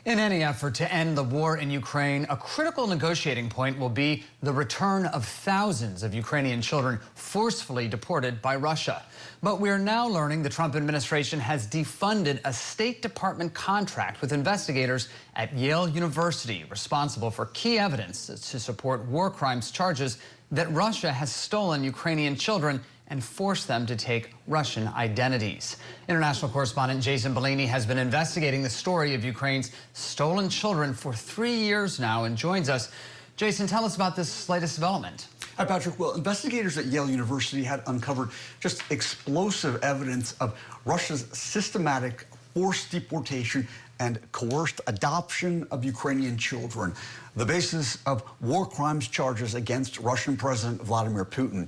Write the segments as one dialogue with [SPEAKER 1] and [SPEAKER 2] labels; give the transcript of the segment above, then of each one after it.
[SPEAKER 1] In any effort to end the war in Ukraine, a critical negotiating point will be the return of thousands of Ukrainian children forcefully deported by Russia. But we're now learning the Trump administration has defunded a State Department contract with investigators at Yale University responsible for key evidence to support war crimes charges that Russia has stolen Ukrainian children and forced them to take Russian identities. International correspondent Jason Bellini has been investigating the story of Ukraine's stolen children for 3 years now and joins us. Jason, tell us about this latest development.
[SPEAKER 2] Hi, Patrick. Well, investigators at Yale University had uncovered just explosive evidence of Russia's systematic forced deportation and coerced adoption of Ukrainian children, the basis of war crimes charges against Russian President Vladimir Putin.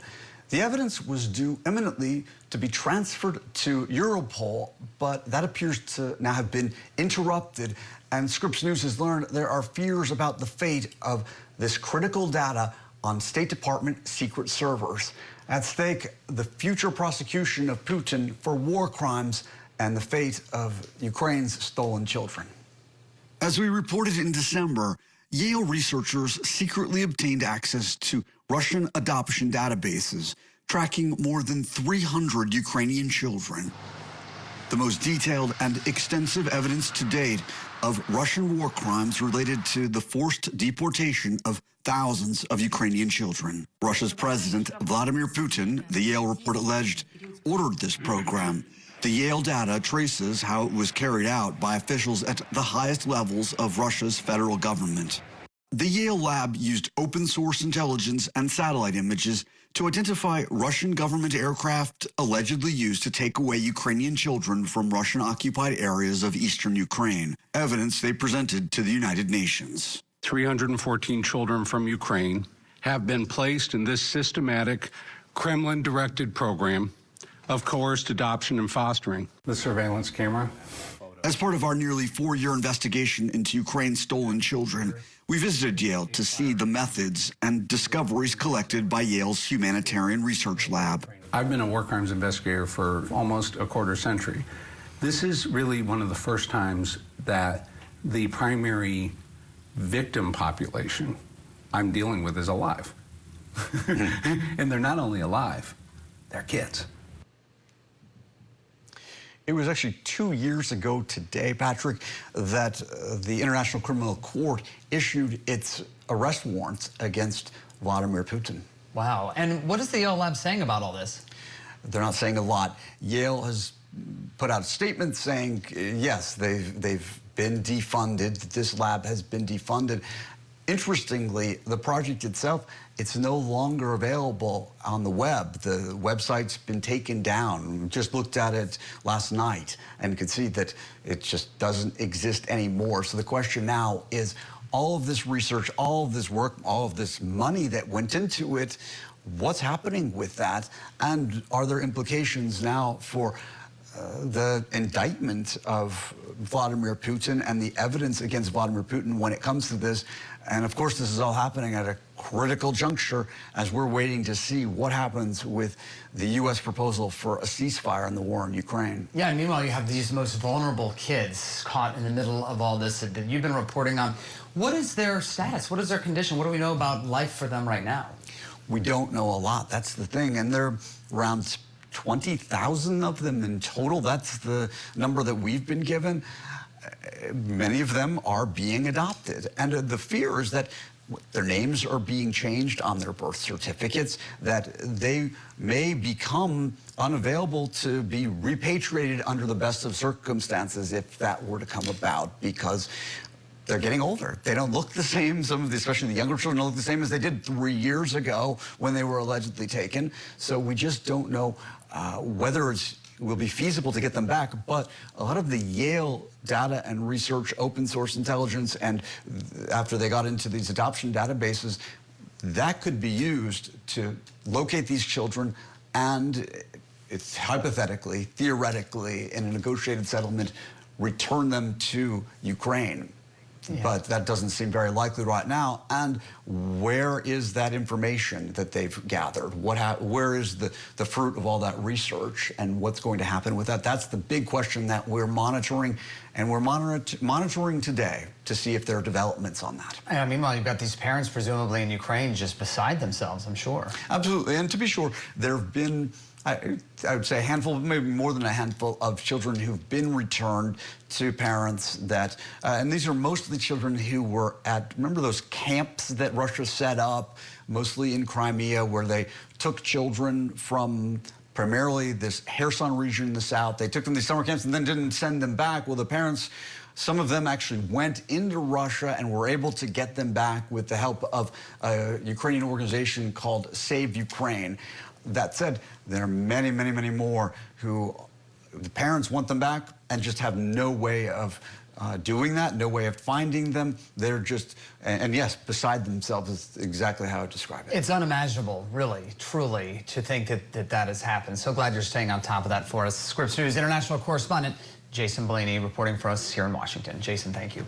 [SPEAKER 2] The evidence was due imminently to be transferred to Europol, but that appears to now have been interrupted. And Scripps News has learned there are fears about the fate of this critical data on State Department secret servers. At stake, the future prosecution of Putin for war crimes and the fate of Ukraine's stolen children. As we reported in December, Yale researchers secretly obtained access to Russian adoption databases, tracking more than 300 Ukrainian children. The most detailed and extensive evidence to date of Russian war crimes related to the forced deportation of thousands of Ukrainian children. Russia's President Vladimir Putin, the Yale report alleged, ordered this program. The Yale data traces how it was carried out by officials at the highest levels of Russia's federal government. The Yale lab used open-source intelligence and satellite images to identify Russian government aircraft allegedly used to take away Ukrainian children from Russian-occupied areas of eastern Ukraine, evidence they presented to the United Nations.
[SPEAKER 3] 314 children from Ukraine have been placed in this systematic Kremlin-directed program of coerced adoption and fostering. The surveillance camera.
[SPEAKER 2] As part of our nearly 4-year investigation into Ukraine's stolen children, we visited Yale to see the methods and discoveries collected by Yale's Humanitarian Research Lab.
[SPEAKER 3] I've been a war crimes investigator for almost a quarter century. This is really one of the first times that the primary victim population I'm dealing with is alive. And they're not only alive, they're kids.
[SPEAKER 2] It was actually 2 years ago today, Patrick, that the International Criminal Court issued its arrest warrants against Vladimir Putin.
[SPEAKER 1] Wow. And what is the Yale lab saying about all this?
[SPEAKER 2] They're not saying a lot. Yale has put out a statement saying, yes, they've been defunded. This lab has been defunded. Interestingly, the project itself, it's no longer available on the web. The website's been taken down. We just looked at it last night and could see that it just doesn't exist anymore. So the question now is, all of this research, all of this work, all of this money that went into it, what's happening with that? And are there implications now for the indictment of Vladimir Putin and the evidence against Vladimir Putin when it comes to this? And of course, this is all happening at a critical juncture as we're waiting to see what happens with the U.S. proposal for a ceasefire in the war in Ukraine.
[SPEAKER 1] Yeah, and meanwhile, you have these most vulnerable kids caught in the middle of all this that you've been reporting on. What is their status? What is their condition? What do we know about life for them right now?
[SPEAKER 2] We don't know a lot. That's the thing. And there are around 20,000 of them in total. That's the number that we've been given. Many of them are being adopted. And the fear is that their names are being changed on their birth certificates, that they may become unavailable to be repatriated under the best of circumstances if that were to come about, because they're getting older. They don't look the same. Some of the, especially the younger children, don't look the same as they did 3 years ago when they were allegedly taken. So we just don't know whether it will be feasible to get them back. But a lot of the Yale data and research, open source intelligence, and after they got into these adoption databases, that could be used to locate these children and, it's hypothetically, theoretically, in a negotiated settlement, return them to Ukraine. but that doesn't seem very likely right now. And where is that information that they've gathered? Where is the fruit of all that research, and what's going to happen with that? That's the big question that we're monitoring, and we're monitoring today to see if there are developments on that.
[SPEAKER 1] And meanwhile, you've got these parents presumably in Ukraine just beside themselves, I'm sure.
[SPEAKER 2] Absolutely, and to be sure, there have been, I would say a handful, maybe more than a handful of children who've been returned to parents that, and these are mostly children who were at, remember those camps that Russia set up, mostly in Crimea, where they took children from primarily this Kherson region in the south. They took them to these summer camps and then didn't send them back. Well, the parents, some of them actually went into Russia and were able to get them back with the help of a Ukrainian organization called Save Ukraine. That said, there are many, many, many more who the parents want them back and just have no way of doing that, no way of finding them. They're just, and yes, beside themselves is exactly how I describe it.
[SPEAKER 1] It's unimaginable, really, truly, to think that has happened. So glad you're staying on top of that for us. Scripps News international correspondent Jason Blaney reporting for us here in Washington. Jason, thank you.